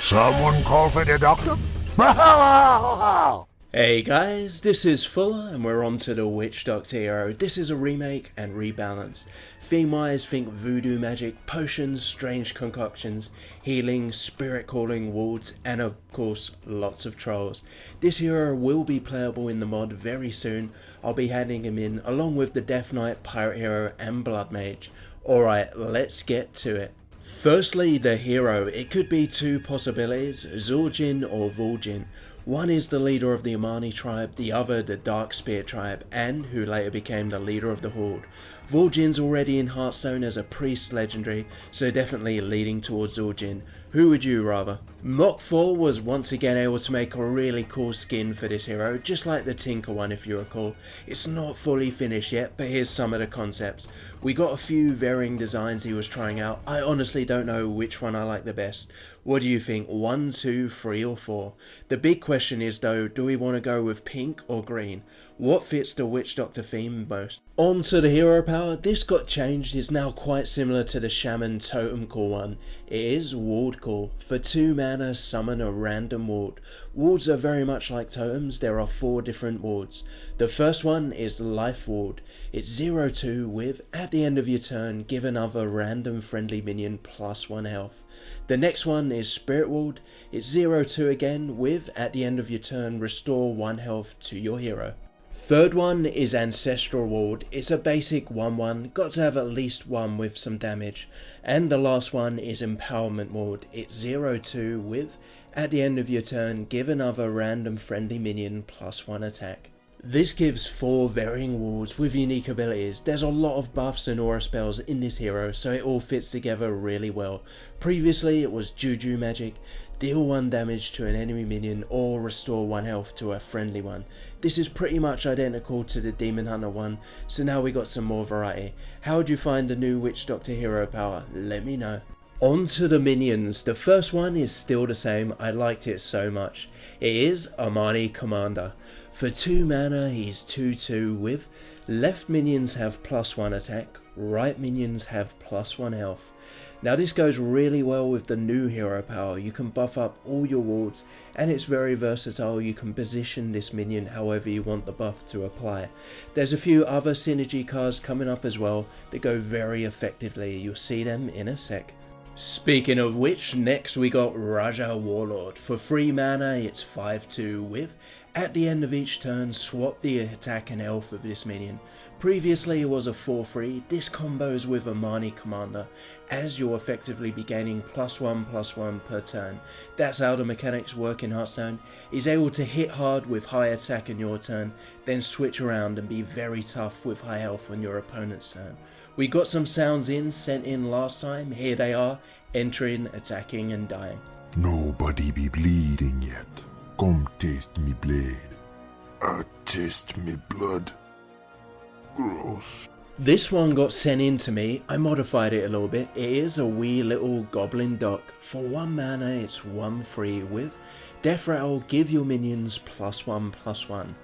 Someone call for the doctor? Hey guys, this is Fuller and we're on to the Witch Doctor hero. This is a remake and rebalance. Theme wise, think voodoo magic, potions, strange concoctions, healing, spirit calling, wards, and of course lots of trolls. This hero will be playable in the mod very soon. I'll be handing him in along with the Death Knight, Pirate Hero and Blood Mage. Alright, let's get to it. Firstly, the hero. It could be two possibilities, Zul'jin or Vol'jin. One is the leader of the Amani tribe, the other the Dark Spear tribe, and who later became the leader of the Horde. Vol'jin's already in Hearthstone as a priest legendary, so definitely leading towards Zul'jin. Who would you rather? Mach 4 was once again able to make a really cool skin for this hero, just like the Tinker one if you recall. It's not fully finished yet, but here's some of the concepts. We got a few varying designs he was trying out. I honestly don't know which one I like the best. What do you think? 1, 2, 3 or 4? The big question is though, do we want to go with pink or green? What fits the Witch Doctor theme most? On to the hero power. This got changed, is now quite similar to the Shaman Totem Call one. It is Ward Call. For 2 mana, summon a random ward. Wards are very much like totems, there are 4 different wards. The first one is Life Ward. It's 0/2 with, at the end of your turn, give another random friendly minion +1 health. The next one is Spirit Ward. It's 0/2 again with, at the end of your turn, restore 1 health to your hero. Third one is Ancestral Ward. It's a basic 1/1, got to have at least 1 with some damage. And the last one is Empowerment Ward. It's 0/2 with, at the end of your turn, give another random friendly minion +1 attack. This gives 4 varying wards with unique abilities. There's a lot of buffs and aura spells in this hero, so it all fits together really well. Previously it was Juju magic, deal 1 damage to an enemy minion or restore 1 health to a friendly one. This is pretty much identical to the Demon Hunter one, so now we got some more variety. How would you find the new Witch Doctor hero power? Let me know. On to the minions. The first one is still the same, I liked it so much. It is Amani Commander. For 2 mana he's 2/2 with, left minions have +1 attack, right minions have +1 health. Now this goes really well with the new hero power. You can buff up all your wards and it's very versatile. You can position this minion however you want the buff to apply. There's a few other synergy cards coming up as well that go very effectively. You'll see them in a sec. Speaking of which, next we got Raja Warlord. For 3 mana it's 5/2 with, at the end of each turn swap the attack and health of this minion. Previously it was a 4/3, this combos with Amani Commander, as you'll effectively be gaining +1/+1 per turn. That's how the mechanics work in Hearthstone. He's able to hit hard with high attack in your turn, then switch around and be very tough with high health on your opponent's turn. We got some sounds sent in last time, here they are, entering, attacking and dying. Nobody be bleeding yet. Come taste me blade. Taste me blood. Gross. This one got sent in to me. I modified it a little bit. It is a wee little goblin duck. For 1 mana it's 1/3 with, Death Rattle, give your minions +1/+1.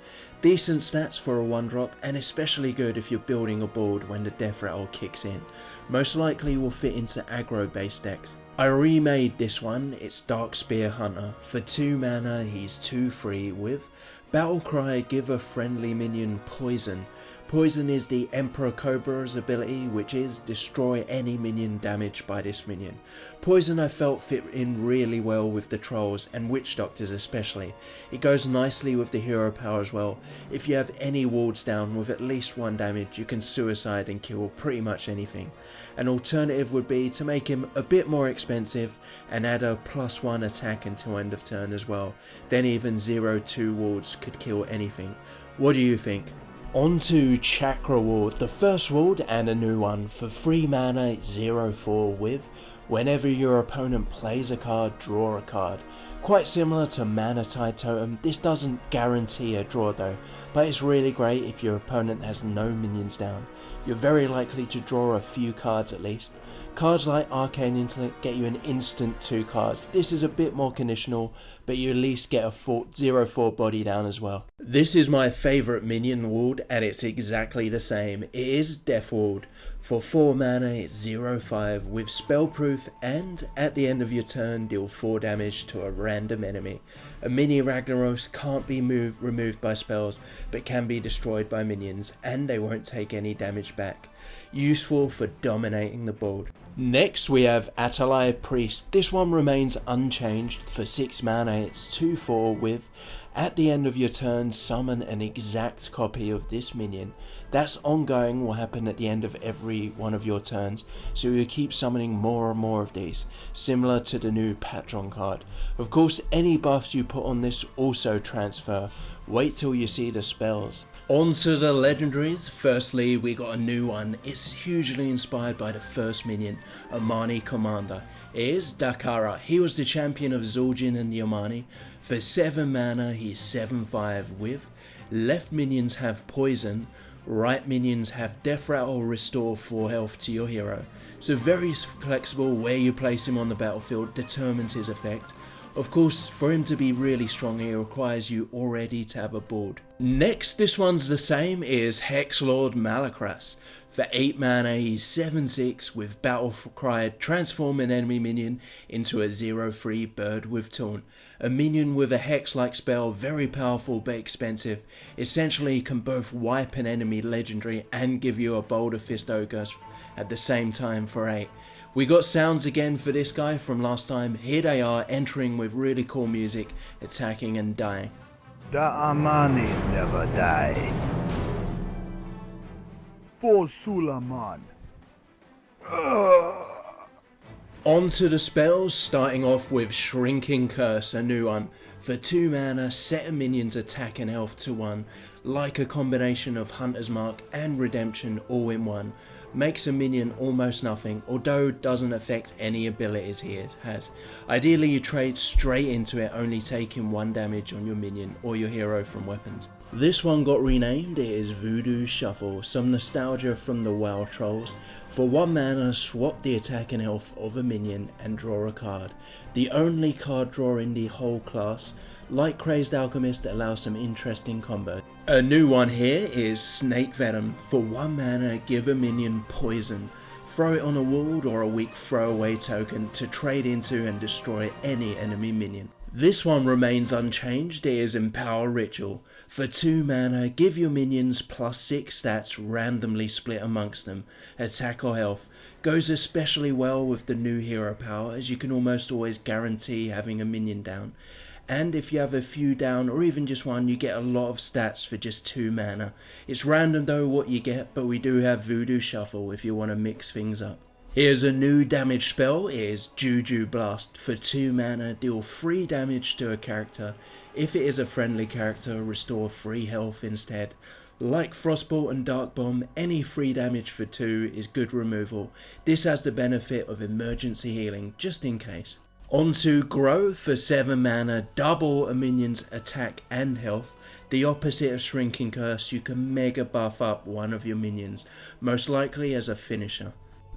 Decent stats for a 1-drop and especially good if you're building a board when the Death Rattle kicks in. Most likely will fit into aggro based decks. I remade this one, it's Dark Spear Hunter. For 2 mana he's 2/3 with, Battlecry, give a friendly minion poison. Poison is the Emperor Cobra's ability, which is destroy any minion damaged by this minion. Poison I felt fit in really well with the trolls and witch doctors especially. It goes nicely with the hero power as well. If you have any wards down with at least 1 damage, you can suicide and kill pretty much anything. An alternative would be to make him a bit more expensive and add a +1 attack until end of turn as well. Then even 0/2 wards could kill anything. What do you think? On to Chakra Ward, the first ward and a new one. For 3 mana 0/4 with, whenever your opponent plays a card, draw a card. Quite similar to Mana Tide Totem, this doesn't guarantee a draw though, but it's really great if your opponent has no minions down. You're very likely to draw a few cards at least. Cards like Arcane Intellect get you an instant 2 cards. This is a bit more conditional, but you at least get a 0/4 body down as well. This is my favourite minion ward, and it's exactly the same. It is Death Ward. For 4 mana, it's 0/5 with spellproof, and at the end of your turn, deal 4 damage to a random enemy. A mini Ragnaros can't be removed by spells, but can be destroyed by minions, and they won't take any damage back. Useful for dominating the board. Next we have Atalaya Priest. This one remains unchanged. For 6 mana, it's 2/4 with, at the end of your turn, summon an exact copy of this minion. That's ongoing, will happen at the end of every one of your turns, so you keep summoning more and more of these, similar to the new Patron card. Of course, any buffs you put on this also transfer. Wait till you see the spells. On to the legendaries. Firstly, we got a new one. It's hugely inspired by the first minion, Amani Commander. It is Dakara. He was the champion of Zul'jin and the Amani. For 7 mana, he's 7/5 with, left minions have poison, right minions have death rattle, restore 4 health to your hero. So very flexible. Where you place him on the battlefield determines his effect. Of course, for him to be really strong, it requires you already to have a board. Next, this one's the same, is Hexlord Malakras. For 8 mana, he's 7/6 with Battlecry, transform an enemy minion into a 0/3 bird with taunt. A minion with a hex-like spell, very powerful but expensive. Essentially, can both wipe an enemy legendary and give you a Boulder Fist Ogre at the same time for 8. We got sounds again for this guy from last time. Here they are, entering with really cool music, attacking and dying. The Amani never die. For Suleiman. On to the spells, starting off with Shrinking Curse, a new one. For 2 mana, set a minion's attack and health to 1, like a combination of Hunter's Mark and Redemption all in one. Makes a minion almost nothing, although doesn't affect any abilities he has. Ideally you trade straight into it, only taking 1 damage on your minion or your hero from weapons. This one got renamed. It is Voodoo Shuffle, some nostalgia from the WoW trolls. For 1 mana, swap the attack and health of a minion and draw a card. The only card draw in the whole class. Like Crazed Alchemist, allows some interesting combos. A new one here is Snake Venom. For 1 mana, give a minion poison. Throw it on a ward or a weak throwaway token to trade into and destroy any enemy minion. This one remains unchanged. It is Empower Ritual. For 2 mana, give your minions +6 stats randomly split amongst them, attack or health. Goes especially well with the new hero power, as you can almost always guarantee having a minion down. And if you have a few down or even just 1, you get a lot of stats for just 2 mana. It's random though what you get, but we do have Voodoo Shuffle if you want to mix things up. Here's a new damage spell. It is Juju Blast. For 2 mana, deal 3 damage to a character. If it is a friendly character, restore 3 health instead. Like Frostbolt and Dark Bomb, any 3 damage for 2 is good removal. This has the benefit of emergency healing, just in case. On to Grow. For 7 mana, double a minion's attack and health. The opposite of Shrinking Curse, you can mega buff up one of your minions, most likely as a finisher.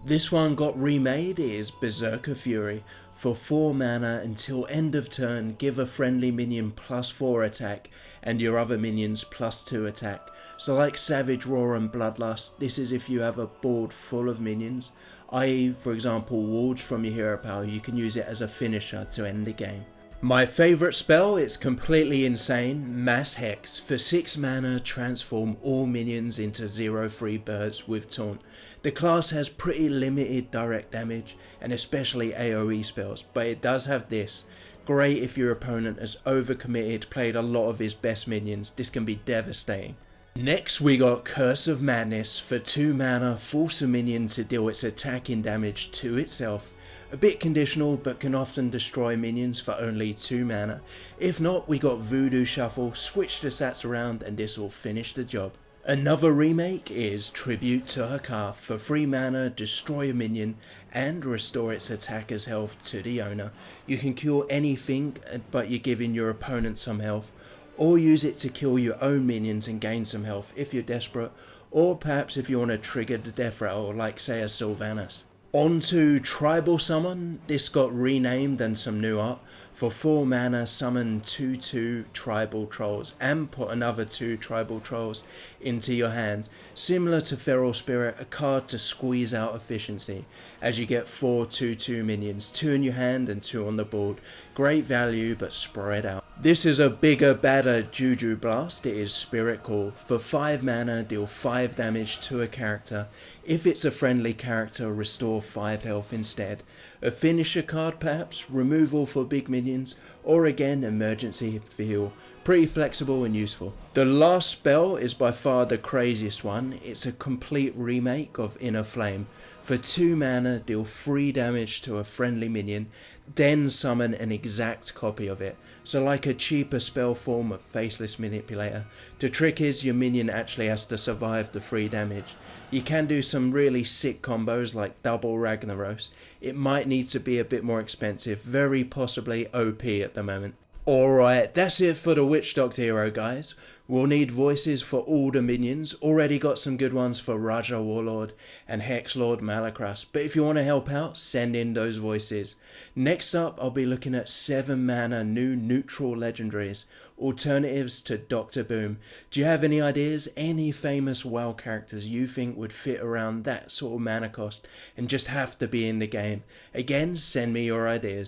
This one got remade. It is Berserker Fury. For 4 mana, until end of turn, give a friendly minion +4 attack and your other minions +2 attack. So like Savage Roar and Bloodlust, this is if you have a board full of minions, i.e. for example wards from your hero power, you can use it as a finisher to end the game. My favourite spell, it's completely insane, Mass Hex. For 6 mana, transform all minions into 0/3 birds with taunt. The class has pretty limited direct damage and especially AoE spells, but it does have this. Great if your opponent has overcommitted, played a lot of his best minions, this can be devastating. Next we got Curse of Madness. For 2 mana, force a minion to deal its attacking damage to itself. A bit conditional, but can often destroy minions for only 2 mana. If not, we got Voodoo Shuffle, switch the stats around and this will finish the job. Another remake is Tribute to Hakar. For 3 mana, destroy a minion and restore its attacker's health to the owner. You can kill anything, but you're giving your opponent some health, or use it to kill your own minions and gain some health if you're desperate, or perhaps if you want to trigger the death rattle like say a Sylvanas. On to Tribal Summon. This got renamed and some new art. For 4 mana, summon 2/2 Tribal Trolls and put another 2 Tribal Trolls into your hand. Similar to Feral Spirit, a card to squeeze out efficiency as you get 4 2/2 minions, 2 in your hand and 2 on the board. Great value but spread out. This is a bigger, badder Juju Blast. It is Spirit Call. For 5 mana, deal 5 damage to a character. If it's a friendly character, restore 5 health instead. A finisher card perhaps, removal for big minions, or again emergency for heal. Pretty flexible and useful. The last spell is by far the craziest one. It's a complete remake of Inner Flame. For 2 mana, deal 3 damage to a friendly minion, then summon an exact copy of it. So like a cheaper spell form of Faceless Manipulator. The trick is your minion actually has to survive the 3 damage. You can do some really sick combos like double Ragnaros. It might need to be a bit more expensive, very possibly OP at the moment. Alright, that's it for the Witch Doctor hero, guys. We'll need voices for all the minions. Already got some good ones for Raja Warlord and Hex Lord Malakras. But if you want to help out, send in those voices. Next up, I'll be looking at 7 mana new neutral legendaries. Alternatives to Dr. Boom. Do you have any ideas? Any famous WoW characters you think would fit around that sort of mana cost and just have to be in the game? Again, send me your ideas.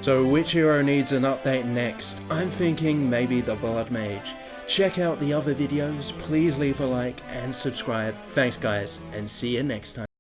So which hero needs an update next? I'm thinking maybe the Blood Mage. Check out the other videos, please leave a like and subscribe. Thanks guys, and see you next time.